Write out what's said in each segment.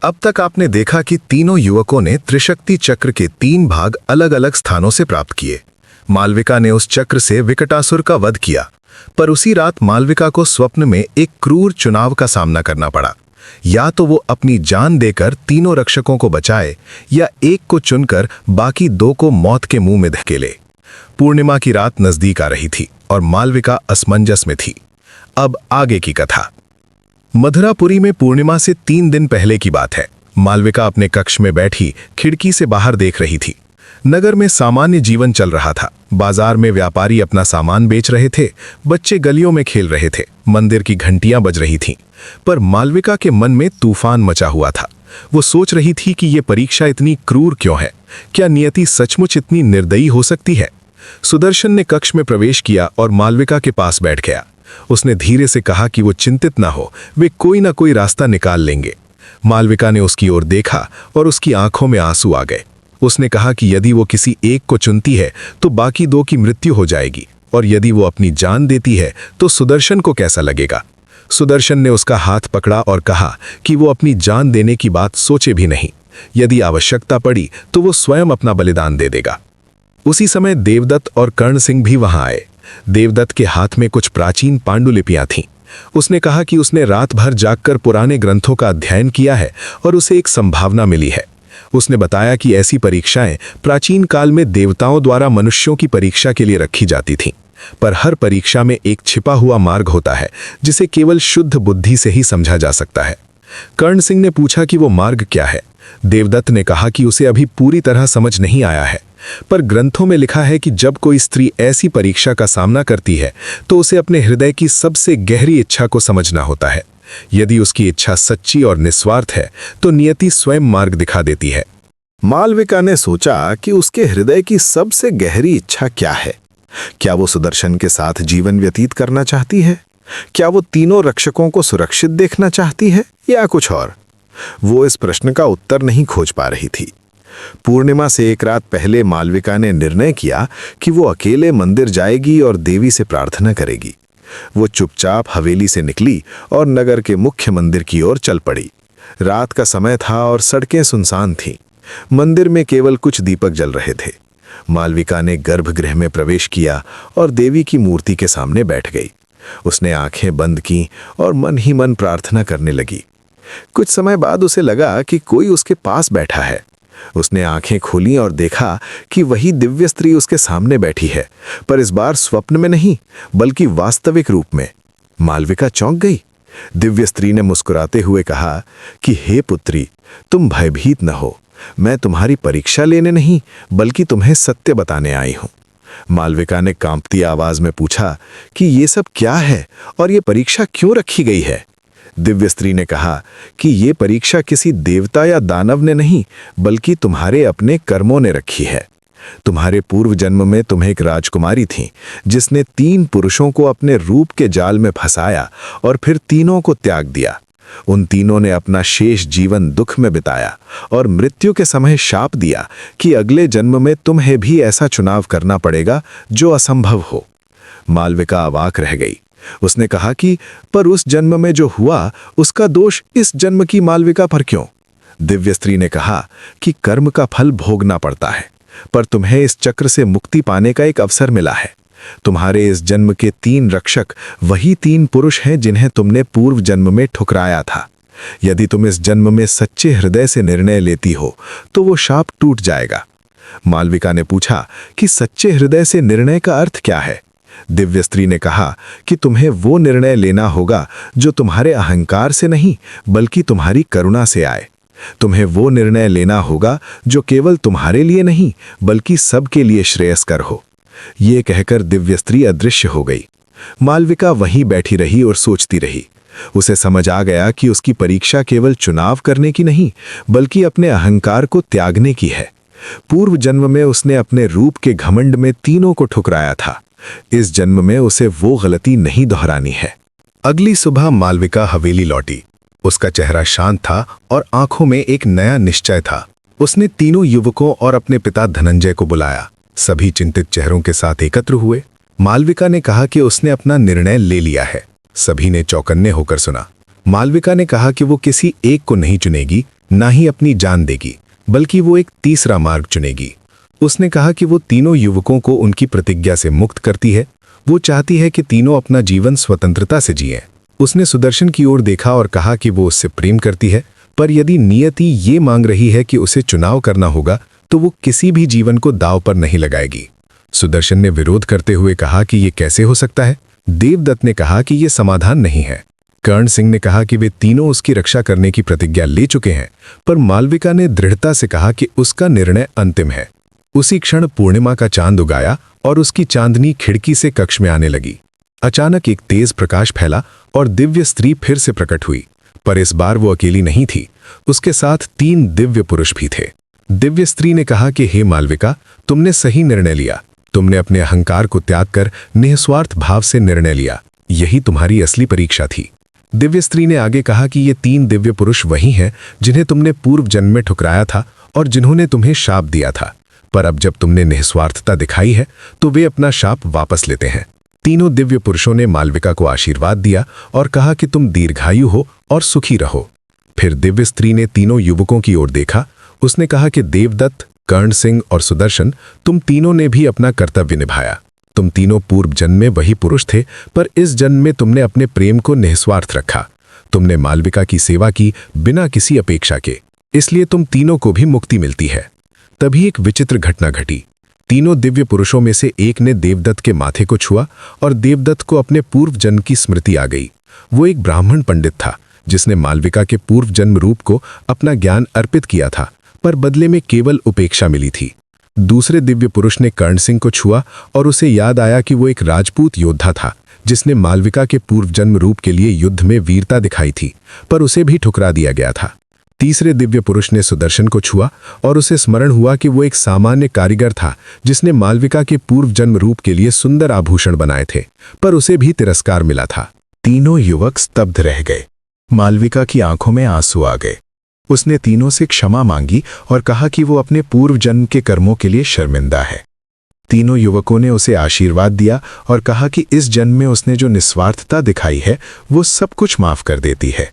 अब तक आपने देखा कि तीनों युवकों ने त्रिशक्ति चक्र के 3 भाग अलग अलग स्थानों से प्राप्त किए। मालविका ने उस चक्र से विकटासुर का वध किया, पर उसी रात मालविका को स्वप्न में एक क्रूर चुनाव का सामना करना पड़ा। या तो वो अपनी जान देकर तीनों रक्षकों को बचाए, या एक को चुनकर बाकी 2 को मौत के मुंह में धकेले। पूर्णिमा की रात नजदीक आ रही थी और मालविका असमंजस में थी। अब आगे की कथा। मधुरापुरी में पूर्णिमा से 3 दिन पहले की बात है। मालविका अपने कक्ष में बैठी खिड़की से बाहर देख रही थी। नगर में सामान्य जीवन चल रहा था। बाजार में व्यापारी अपना सामान बेच रहे थे, बच्चे गलियों में खेल रहे थे, मंदिर की घंटियां बज रही थीं। पर मालविका के मन में तूफान मचा हुआ था। वो सोच रही थी कि ये परीक्षा इतनी क्रूर क्यों है? क्या नियति सचमुच इतनी निर्दयी हो सकती है? सुदर्शन ने कक्ष में प्रवेश किया और मालविका के पास बैठ गया। उसने धीरे से कहा कि वो चिंतित ना हो, वे कोई ना कोई रास्ता निकाल लेंगे। मालविका ने उसकी ओर देखा और उसकी आंखों में आंसू आ गए। उसने कहा कि यदि वो किसी एक को चुनती है तो बाकी 2 की मृत्यु हो जाएगी, और यदि वो अपनी जान देती है तो सुदर्शन को कैसा लगेगा? सुदर्शन ने उसका हाथ पकड़ा और कहा कि वो अपनी जान देने की बात सोचे भी नहीं। यदि आवश्यकता पड़ी तो वो स्वयं अपना बलिदान दे देगा। उसी समय देवदत्त और कर्ण सिंह भी वहां आए। देवदत्त के हाथ में कुछ प्राचीन पांडुलिपियां थीं। उसने कहा कि उसने रात भर जागकर पुराने ग्रंथों का अध्ययन किया है और उसे एक संभावना मिली है। उसने बताया कि ऐसी परीक्षाएं प्राचीन काल में देवताओं द्वारा मनुष्यों की परीक्षा के लिए रखी जाती थीं, पर हर परीक्षा में एक छिपा हुआ मार्ग होता है जिसे केवल शुद्ध बुद्धि से ही समझा जा सकता है। कर्ण सिंह ने पूछा कि वो मार्ग क्या है। देवदत्त ने कहा कि उसे अभी पूरी तरह समझ नहीं आया है, पर ग्रंथों में लिखा है कि जब कोई स्त्री ऐसी परीक्षा का सामना करती है तो उसे अपने हृदय की सबसे गहरी इच्छा को समझना होता है। यदि उसकी इच्छा सच्ची और निस्वार्थ है तो नियति स्वयं मार्ग दिखा देती है। मालविका ने सोचा कि उसके हृदय की सबसे गहरी इच्छा क्या है। क्या वो सुदर्शन के साथ जीवन व्यतीत करना चाहती है? क्या वो तीनों रक्षकों को सुरक्षित देखना चाहती है, या कुछ और? वो इस प्रश्न का उत्तर नहीं खोज पा रही थी। पूर्णिमा से एक रात पहले मालविका ने निर्णय किया कि वो अकेले मंदिर जाएगी और देवी से प्रार्थना करेगी। वो चुपचाप हवेली से निकली और नगर के मुख्य मंदिर की ओर चल पड़ी। रात का समय था और सड़कें सुनसान थीं। मंदिर में केवल कुछ दीपक जल रहे थे। मालविका ने गर्भगृह में प्रवेश किया और देवी की मूर्ति के सामने बैठ गई। उसने आंखें बंद की और मन ही मन प्रार्थना करने लगी। कुछ समय बाद उसे लगा कि कोई उसके पास बैठा है। उसने आंखें खोली और देखा कि वही दिव्य स्त्री उसके सामने बैठी है, पर इस बार स्वप्न में नहीं बल्कि वास्तविक रूप में। मालविका चौंक गई। दिव्य स्त्री ने मुस्कुराते हुए कहा कि हे पुत्री, तुम भयभीत न हो। मैं तुम्हारी परीक्षा लेने नहीं बल्कि तुम्हें सत्य बताने आई हूं। मालविका ने कांपती आवाज में पूछा कि ये सब क्या है और ये परीक्षा क्यों रखी गई है? दिव्य स्त्री ने कहा कि ये परीक्षा किसी देवता या दानव ने नहीं बल्कि तुम्हारे अपने कर्मों ने रखी है। तुम्हारे पूर्व जन्म में तुम एक राजकुमारी थी जिसने 3 पुरुषों को अपने रूप के जाल में फंसाया और फिर तीनों को त्याग दिया। उन तीनों ने अपना शेष जीवन दुख में बिताया और मृत्यु के समय शाप दिया कि अगले जन्म में तुम्हें भी ऐसा चुनाव करना पड़ेगा जो असंभव हो। मालविका अवाक रह गई। उसने कहा कि पर उस जन्म में जो हुआ उसका दोष इस जन्म की मालविका पर क्यों? दिव्य स्त्री ने कहा कि कर्म का फल भोगना पड़ता है, पर तुम्हें इस चक्र से मुक्ति पाने का एक अवसर मिला है। तुम्हारे इस जन्म के 3 रक्षक वही 3 पुरुष हैं जिन्हें तुमने पूर्व जन्म में ठुकराया था। यदि तुम इस जन्म में सच्चे हृदय से निर्णय लेती हो तो वो शाप टूट जाएगा। मालविका ने पूछा कि सच्चे हृदय से निर्णय का अर्थ क्या है? दिव्य स्त्री ने कहा कि तुम्हें वो निर्णय लेना होगा जो तुम्हारे अहंकार से नहीं बल्कि तुम्हारी करुणा से आए। तुम्हें वो निर्णय लेना होगा जो केवल तुम्हारे लिए नहीं बल्कि सबके लिए श्रेयस्कर हो। ये कहकर दिव्य स्त्री अदृश्य हो गई। मालविका वहीं बैठी रही और सोचती रही। उसे समझ आ गया कि उसकी परीक्षा केवल चुनाव करने की नहीं बल्कि अपने अहंकार को त्यागने की है। पूर्व जन्म में उसने अपने रूप के घमंड में तीनों को ठुकराया था। इस जन्म में उसे वो गलती नहीं दोहरानी है। अगली सुबह मालविका हवेली लौटी। उसका चेहरा शांत था और आंखों में एक नया निश्चय था। उसने तीनों युवकों और अपने पिता धनंजय को बुलाया। सभी चिंतित चेहरों के साथ एकत्र हुए। मालविका ने कहा कि उसने अपना निर्णय ले लिया है। सभी ने चौकन्ने होकर सुना। मालविका ने कहा कि वो किसी एक को नहीं चुनेगी ना ही अपनी जान देगी, बल्कि वो एक तीसरा मार्ग चुनेगी। उसने कहा कि वो तीनों युवकों को उनकी प्रतिज्ञा से मुक्त करती है। वो चाहती है कि तीनों अपना जीवन स्वतंत्रता से जिएं। उसने सुदर्शन की ओर देखा और कहा कि वो उससे प्रेम करती है, पर यदि नियति ये मांग रही है कि उसे चुनाव करना होगा तो वो किसी भी जीवन को दांव पर नहीं लगाएगी। सुदर्शन ने विरोध करते हुए कहा कि ये कैसे हो सकता है। देवदत्त ने कहा कि ये समाधान नहीं है। कर्ण सिंह ने कहा कि वे तीनों उसकी रक्षा करने की प्रतिज्ञा ले चुके हैं, पर मालविका ने दृढ़ता से कहा कि उसका निर्णय अंतिम है। उसी क्षण पूर्णिमा का चांद उगाया और उसकी चांदनी खिड़की से कक्ष में आने लगी। अचानक एक तेज प्रकाश फैला और दिव्य स्त्री फिर से प्रकट हुई, पर इस बार वो अकेली नहीं थी। उसके साथ 3 दिव्य पुरुष भी थे। दिव्य स्त्री ने कहा कि हे मालविका, तुमने सही निर्णय लिया। तुमने अपने अहंकार को त्याग कर निस्वार्थ भाव से निर्णय लिया। यही तुम्हारी असली परीक्षा थी। दिव्य स्त्री ने आगे कहा कि ये 3 दिव्य पुरुष वही हैं जिन्हें तुमने पूर्व जन्म में ठुकराया था और जिन्होंने तुम्हें शाप दिया था, पर अब जब तुमने निस्वार्थता दिखाई है तो वे अपना शाप वापस लेते हैं। तीनों दिव्य पुरुषों ने मालविका को आशीर्वाद दिया और कहा कि तुम दीर्घायु हो और सुखी रहो। फिर दिव्य स्त्री ने तीनों युवकों की ओर देखा। उसने कहा कि देवदत्त, कर्ण सिंह और सुदर्शन, तुम तीनों ने भी अपना कर्तव्य निभाया। तुम तीनों पूर्व जन्म में वही पुरुष थे, पर इस जन्म में तुमने अपने प्रेम को निस्वार्थ रखा। तुमने मालविका की सेवा की बिना किसी अपेक्षा के, इसलिए तुम तीनों को भी मुक्ति मिलती है। तभी एक विचित्र घटना घटी। तीनों दिव्य पुरुषों में से एक ने देवदत्त के माथे को छुआ और देवदत्त को अपने पूर्व जन्म की स्मृति आ गई। वो एक ब्राह्मण पंडित था जिसने मालविका के पूर्व जन्म रूप को अपना ज्ञान अर्पित किया था, पर बदले में केवल उपेक्षा मिली थी। दूसरे दिव्य पुरुष ने कर्ण सिंह को छुआ और उसे याद आया कि वो एक राजपूत योद्धा था जिसने मालविका के पूर्व जन्म रूप के लिए युद्ध में वीरता दिखाई थी, पर उसे भी ठुकरा दिया गया था। तीसरे दिव्य पुरुष ने सुदर्शन को छुआ और उसे स्मरण हुआ कि वो एक सामान्य कारीगर था जिसने मालविका के पूर्व जन्म रूप के लिए सुंदर आभूषण बनाए थे, पर उसे भी तिरस्कार मिला था। तीनों युवक स्तब्ध रह गए। मालविका की आंखों में आंसू आ गए। उसने तीनों से क्षमा मांगी और कहा कि वो अपने पूर्व जन्म के कर्मों के लिए शर्मिंदा है। तीनों युवकों ने उसे आशीर्वाद दिया और कहा कि इस जन्म में उसने जो निस्वार्थता दिखाई है वो सब कुछ माफ कर देती है।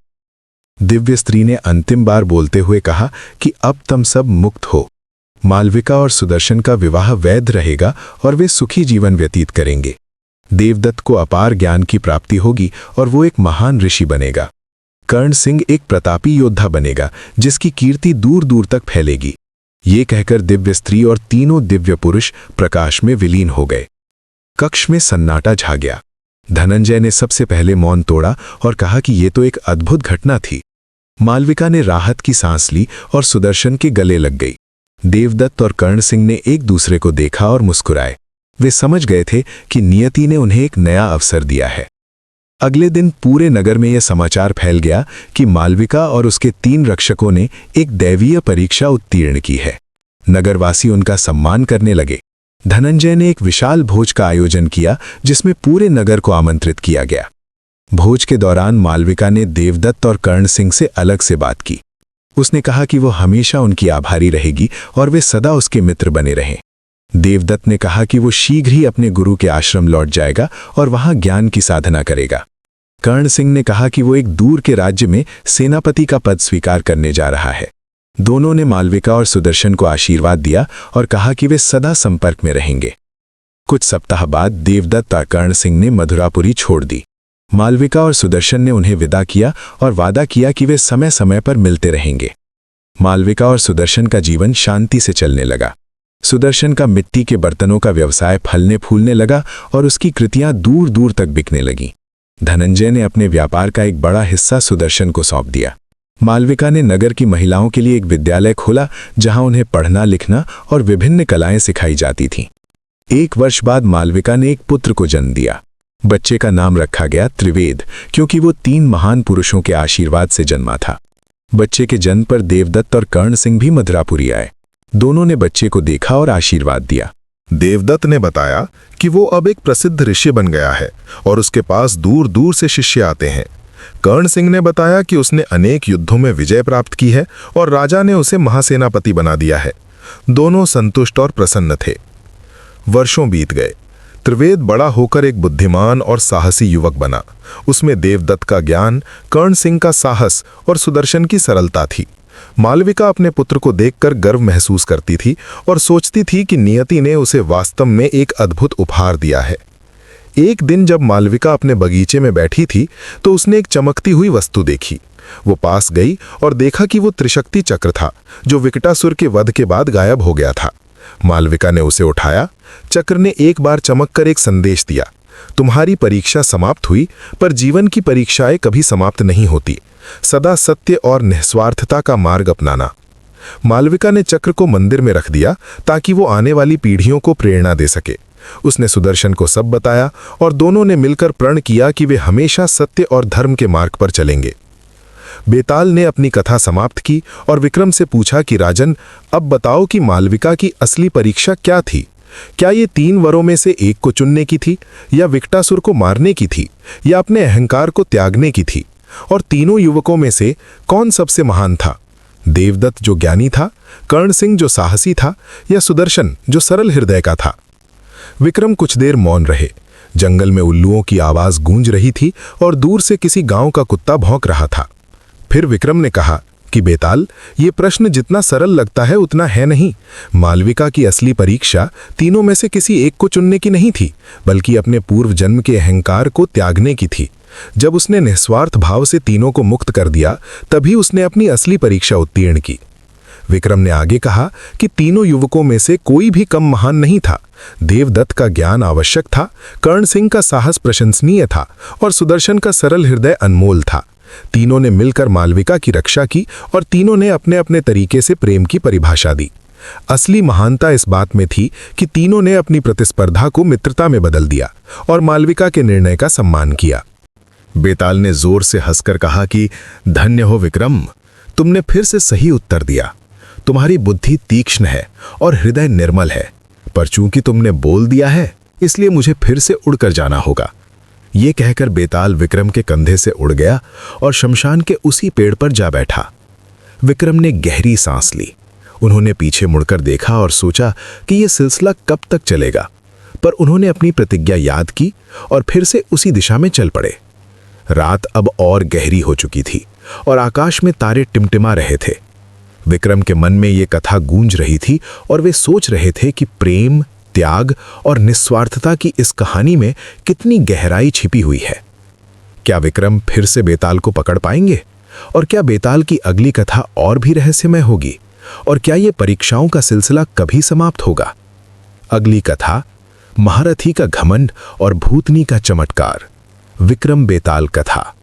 दिव्य स्त्री ने अंतिम बार बोलते हुए कहा कि अब तुम सब मुक्त हो। मालविका और सुदर्शन का विवाह वैध रहेगा और वे सुखी जीवन व्यतीत करेंगे। देवदत्त को अपार ज्ञान की प्राप्ति होगी और वो एक महान ऋषि बनेगा। कर्ण सिंह एक प्रतापी योद्धा बनेगा जिसकी कीर्ति दूर दूर तक फैलेगी। ये कहकर दिव्य स्त्री और तीनों दिव्य पुरुष प्रकाश में विलीन हो गए। कक्ष में सन्नाटा छा गया। धनंजय ने सबसे पहले मौन तोड़ा और कहा कि ये तो एक अद्भुत घटना थी। मालविका ने राहत की सांस ली और सुदर्शन के गले लग गई। देवदत्त और कर्ण सिंह ने एक दूसरे को देखा और मुस्कुराए। वे समझ गए थे कि नियति ने उन्हें एक नया अवसर दिया है। अगले दिन पूरे नगर में यह समाचार फैल गया कि मालविका और उसके 3 रक्षकों ने एक दैवीय परीक्षा उत्तीर्ण की है। नगरवासी उनका सम्मान करने लगे। धनंजय ने एक विशाल भोज का आयोजन किया जिसमें पूरे नगर को आमंत्रित किया गया। भोज के दौरान मालविका ने देवदत्त और कर्ण सिंह से अलग से बात की। उसने कहा कि वो हमेशा उनकी आभारी रहेगी और वे सदा उसके मित्र बने रहें। देवदत्त ने कहा कि वो शीघ्र ही अपने गुरु के आश्रम लौट जाएगा और वहां ज्ञान की साधना करेगा। कर्ण सिंह ने कहा कि वो एक दूर के राज्य में सेनापति का पद स्वीकार करने जा रहा है। दोनों ने मालविका और सुदर्शन को आशीर्वाद दिया और कहा कि वे सदा संपर्क में रहेंगे। कुछ सप्ताह बाद देवदत्त और कर्ण सिंह ने मधुरापुरी छोड़ दी। मालविका और सुदर्शन ने उन्हें विदा किया और वादा किया कि वे समय समय पर मिलते रहेंगे। मालविका और सुदर्शन का जीवन शांति से चलने लगा। सुदर्शन का मिट्टी के बर्तनों का व्यवसाय फलने फूलने लगा और उसकी कृतियां दूर दूर तक बिकने लगीं। धनंजय ने अपने व्यापार का एक बड़ा हिस्सा सुदर्शन को सौंप दिया। मालविका ने नगर की महिलाओं के लिए एक विद्यालय खोला जहां उन्हें पढ़ना लिखना और विभिन्न कलाएं सिखाई जाती थीं। 1 वर्ष बाद मालविका ने एक पुत्र को जन्म दिया। बच्चे का नाम रखा गया त्रिवेद, क्योंकि वो 3 महान पुरुषों के आशीर्वाद से जन्मा था। बच्चे के जन्म पर देवदत्त और कर्ण सिंह भी मधुरापुरी आए। दोनों ने बच्चे को देखा और आशीर्वाद दिया। देवदत्त ने बताया कि वो अब एक प्रसिद्ध ऋषि बन गया है और उसके पास दूर दूर से शिष्य आते हैं। कर्ण सिंह ने बताया कि उसने अनेक युद्धों में विजय प्राप्त की है और राजा ने उसे महासेनापति बना दिया है। दोनों संतुष्ट और प्रसन्न थे। वर्षों बीत गए। त्रिवेद बड़ा होकर एक बुद्धिमान और साहसी युवक बना। उसमें देवदत्त का ज्ञान, कर्ण सिंह का साहस और सुदर्शन की सरलता थी। मालविका अपने पुत्र को देखकर गर्व महसूस करती थी और सोचती थी कि नियति ने उसे वास्तव में एक अद्भुत उपहार दिया है। एक दिन जब मालविका अपने बगीचे में बैठी थी तो उसने एक चमकती हुई वस्तु देखी। वो पास गई और देखा कि वो त्रिशक्ति चक्र था जो विकटासुर के वध के बाद गायब हो गया था। मालविका ने उसे उठाया। चक्र ने एक बार चमककर एक संदेश दिया, तुम्हारी परीक्षा समाप्त हुई, पर जीवन की परीक्षाएं कभी समाप्त नहीं होती। सदा सत्य और निस्वार्थता का मार्ग अपनाना। मालविका ने चक्र को मंदिर में रख दिया ताकि वो आने वाली पीढ़ियों को प्रेरणा दे सके। उसने सुदर्शन को सब बताया और दोनों ने मिलकर प्रण किया कि वे हमेशा सत्य और धर्म के मार्ग पर चलेंगे। बेताल ने अपनी कथा समाप्त की और विक्रम से पूछा कि राजन, अब बताओ कि मालविका की असली परीक्षा क्या थी? क्या ये 3 वरों में से एक को चुनने की थी, या विकटासुर को मारने की थी, या अपने अहंकार को त्यागने की थी? और तीनों युवकों में से कौन सबसे महान था? देवदत्त जो ज्ञानी था, कर्ण सिंह जो साहसी था, या सुदर्शन जो सरल हृदय का था? विक्रम कुछ देर मौन रहे। जंगल में उल्लुओं की आवाज गूंज रही थी और दूर से किसी गांव का कुत्ता भौंक रहा था। फिर विक्रम ने कहा कि बेताल, ये प्रश्न जितना सरल लगता है उतना है नहीं। मालविका की असली परीक्षा तीनों में से किसी एक को चुनने की नहीं थी, बल्कि अपने पूर्व जन्म के अहंकार को त्यागने की थी। जब उसने निस्वार्थ भाव से तीनों को मुक्त कर दिया, तभी उसने अपनी असली परीक्षा उत्तीर्ण की। विक्रम ने आगे कहा कि तीनों युवकों में से कोई भी कम महान नहीं था। देवदत्त का ज्ञान आवश्यक था, कर्ण सिंह का साहस प्रशंसनीय था और सुदर्शन का सरल हृदय अनमोल था। तीनों ने मिलकर मालविका की रक्षा की और तीनों ने अपने अपने तरीके से प्रेम की परिभाषा दी। असली महानता इस बात में थी कि तीनों ने अपनी प्रतिस्पर्धा को मित्रता में बदल दिया और मालविका के निर्णय का सम्मान किया। बेताल ने जोर से हंसकर कहा कि धन्य हो विक्रम, तुमने फिर से सही उत्तर दिया। तुम्हारी बुद्धि तीक्ष्ण है और हृदय निर्मल है, पर चूंकि तुमने बोल दिया है इसलिए मुझे फिर से उड़कर जाना होगा। ये कहकर बेताल विक्रम के कंधे से उड़ गया और शमशान के उसी पेड़ पर जा बैठा। विक्रम ने गहरी सांस ली। उन्होंने पीछे मुड़कर देखा और सोचा कि यह सिलसिला कब तक चलेगा, पर उन्होंने अपनी प्रतिज्ञा याद की और फिर से उसी दिशा में चल पड़े। रात अब और गहरी हो चुकी थी और आकाश में तारे टिमटिमा रहे थे। विक्रम के मन में ये कथा गूंज रही थी और वे सोच रहे थे कि प्रेम, त्याग और निस्वार्थता की इस कहानी में कितनी गहराई छिपी हुई है। क्या विक्रम फिर से बेताल को पकड़ पाएंगे? और क्या बेताल की अगली कथा और भी रहस्यमय होगी? और क्या ये परीक्षाओं का सिलसिला कभी समाप्त होगा? अगली कथा, महारथी का घमंड और भूतनी का चमत्कार, विक्रम बेताल कथा।